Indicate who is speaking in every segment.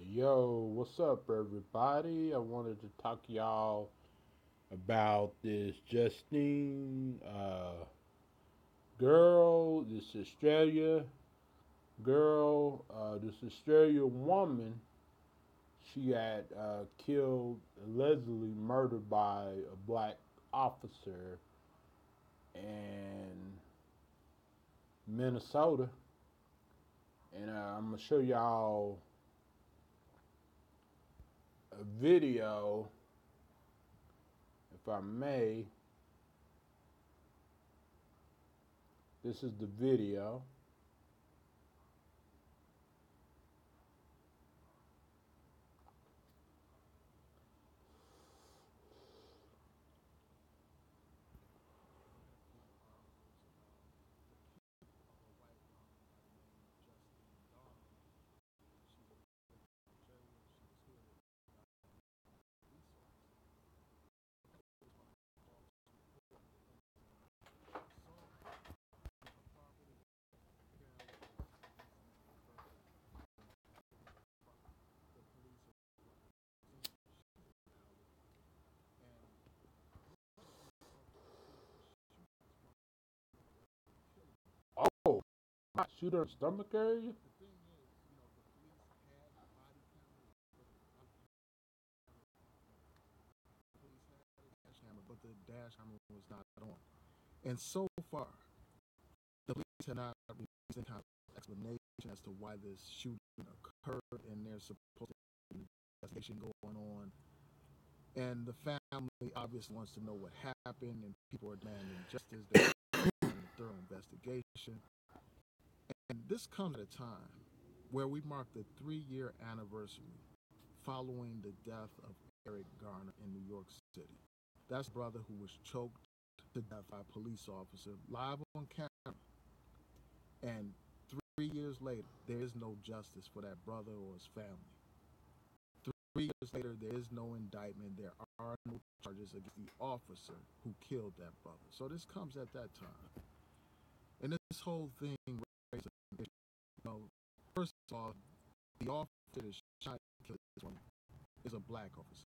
Speaker 1: Yo, what's up, everybody? I wanted to talk to y'all about this Justine girl, this Australia girl, this Australia woman. She got killed, allegedly murdered by a black officer in Minnesota. And I'm going to show y'all a video, if I may. This is the video. Oh, shoot her stomach area?
Speaker 2: But the dash camera was not on. And so far, the police have not released any kind of explanation as to why this shooting occurred, and there's supposed to be an investigation going on. And the family obviously wants to know what happened, and people are demanding justice. They're a thorough investigation. And this comes at a time where we mark the 3-year anniversary following the death of Eric Garner in New York City. That's a brother who was choked to death by a police officer live on camera. And 3 years later, there is no justice for that brother or his family. 3 years later, there is no indictment. There are no charges against the officer who killed that brother. So this comes at that time. And this whole thing raises an issue. First of all, the officer that shot and killed this one is a black officer.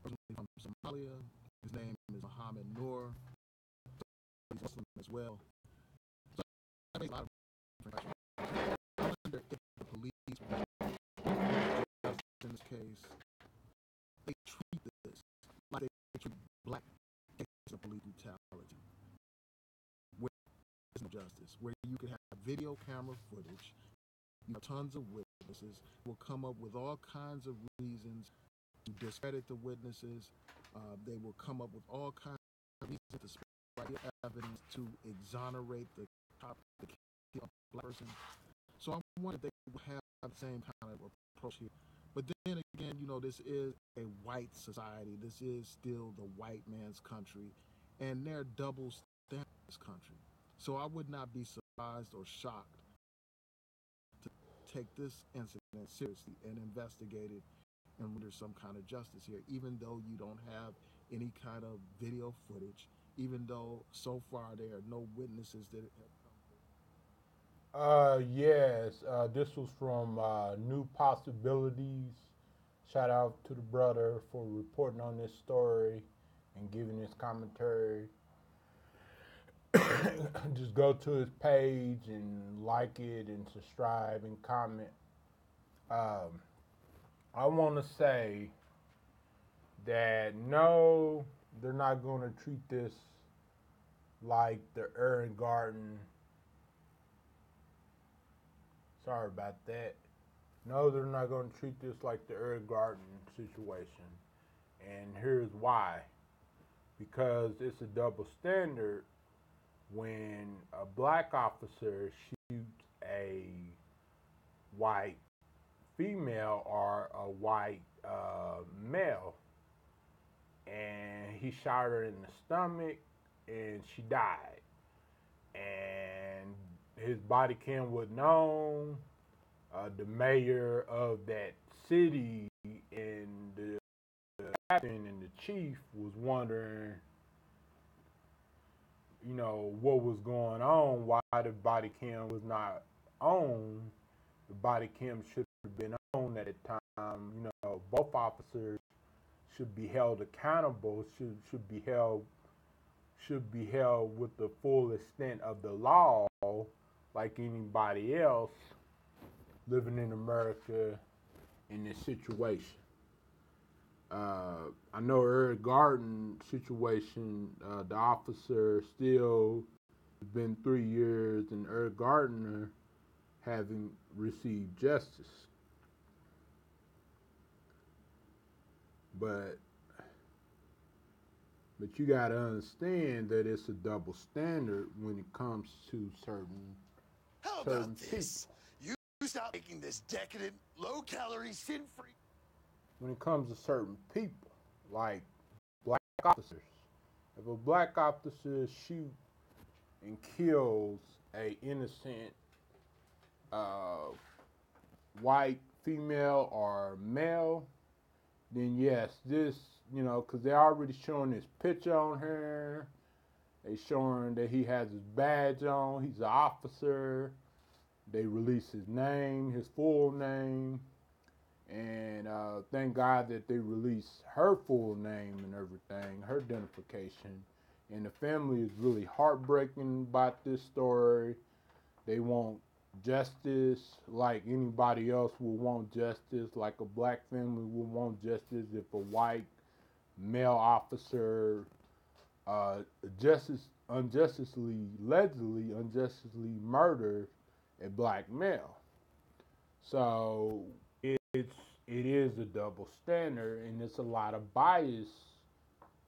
Speaker 2: Originally from Somalia. His name is Muhammad Noor. He's Muslim as well. So that makes a lot of different questions. I wonder if the police, in this case, they treat this like they treat black cases of police brutality, where there's no justice, where you can have video camera footage, tons of witnesses will come up with all kinds of reasons to discredit the witnesses. They will come up with all kinds of reasons to spread evidence to exonerate the black person. So I wonder if they will have the same kind of approach here. But then again, this is a white society. This is still the white man's country, and they're double standard in this country. So I would not be surprised or shocked to take this incident seriously and investigate it and render some kind of justice here, even though you don't have any kind of video footage, even though so far there are no witnesses that have
Speaker 1: Yes. This was from New Possibilities. Shout out to the brother for reporting on this story and giving his commentary. Just go to his page and like it and subscribe and comment. Um, I want to say that no, they're not going to treat this like the Urban Garden. Sorry about that. No, they're not going to treat this like the Earth Garden situation. And here's why. Because it's a double standard when a black officer shoots a white female or a white male. And he shot her in the stomach and she died. And his body cam was known. The mayor of that city and the captain and the chief was wondering, what was going on, why the body cam was not on. The body cam should have been at the time, both officers should be held accountable, should be held with the full extent of the law, like anybody else living in America in this situation. I know Eric Garden situation, the officer still it's been 3 years, and Eric Gardner having received justice. But you gotta understand that it's a double standard when it comes to certain.
Speaker 3: How about this? You stop making this decadent, low-calorie, sin-free.
Speaker 1: When it comes to certain people, like black officers, if a black officer shoots and kills a innocent white female or male, then yes, this, because they're already showing his picture on here. They showing that he has his badge on. He's an officer. They release his name, his full name. And thank God that they released her full name and everything, her identification. And the family is really heartbreaking about this story. They want justice like anybody else would want justice, like a black family would want justice if a white male officer allegedly murdered a black male. So it is a double standard, and it's a lot of bias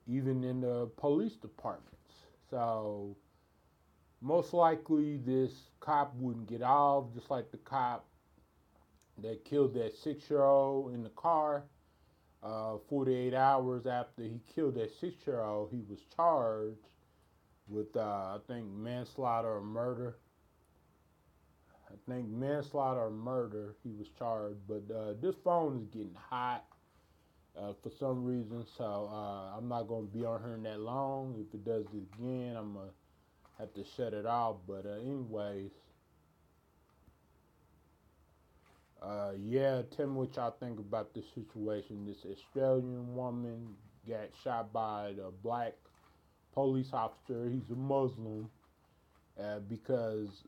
Speaker 1: even in the police departments. So most likely this cop wouldn't get off, just like the cop that killed that 6-year-old in the car. 48 hours after he killed that 6-year-old, he was charged with, I think, manslaughter or murder. He was charged. But this phone is getting hot for some reason, so I'm not going to be on here that long. If it does it again, I'm going to have to shut it off. But anyways, tell me what y'all think about this situation. This Australian woman got shot by a black police officer. He's a Muslim, because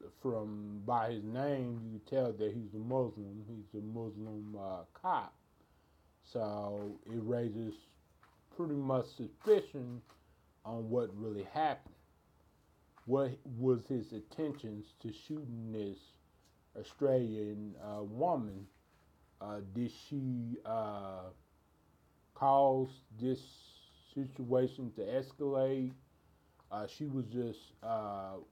Speaker 1: by his name you can tell that he's a Muslim. He's a Muslim cop. So it raises pretty much suspicion on what really happened. What was his intentions to shooting this Australian woman? Did she cause this situation to escalate? She was just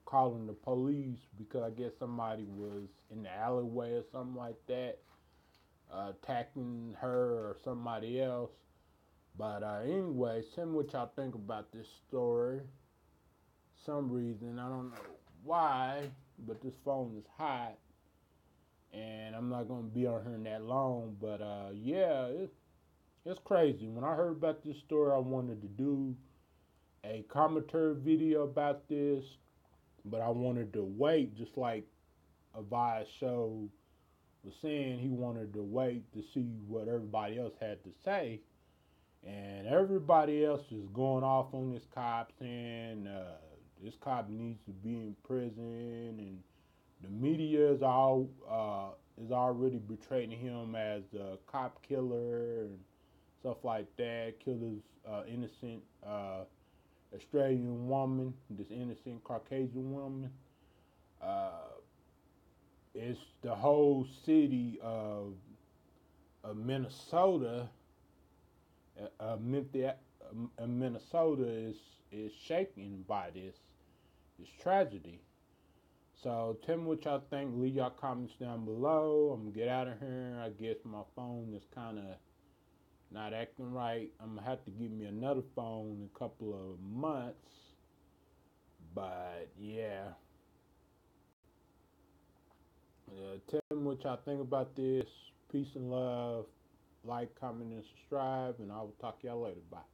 Speaker 1: calling the police because I guess somebody was in the alleyway or something like that, attacking her or somebody else. But anyway, tell me what y'all think about this story. Some reason, I don't know why, but this phone is hot, and I'm not going to be on here that long. But it's crazy. When I heard about this story, I wanted to do a commentary video about this, but I wanted to wait, just like Avi's show was saying. He wanted to wait to see what everybody else had to say, and everybody else is going off on this cop, saying this cop needs to be in prison, and the media is already portraying him as a cop killer and stuff like that. Killed his innocent Australian woman, this innocent Caucasian woman. It's the whole city of Minnesota. Minnesota is shaken by this tragedy. So tell me what y'all think. Leave y'all comments down below. I'm gonna get out of here. I guess my phone is kind of not acting right. I'm gonna have to give me another phone in a couple of months. But yeah. Tell me what y'all think about this. Peace and love. Like, comment, and subscribe. And I will talk to y'all later. Bye.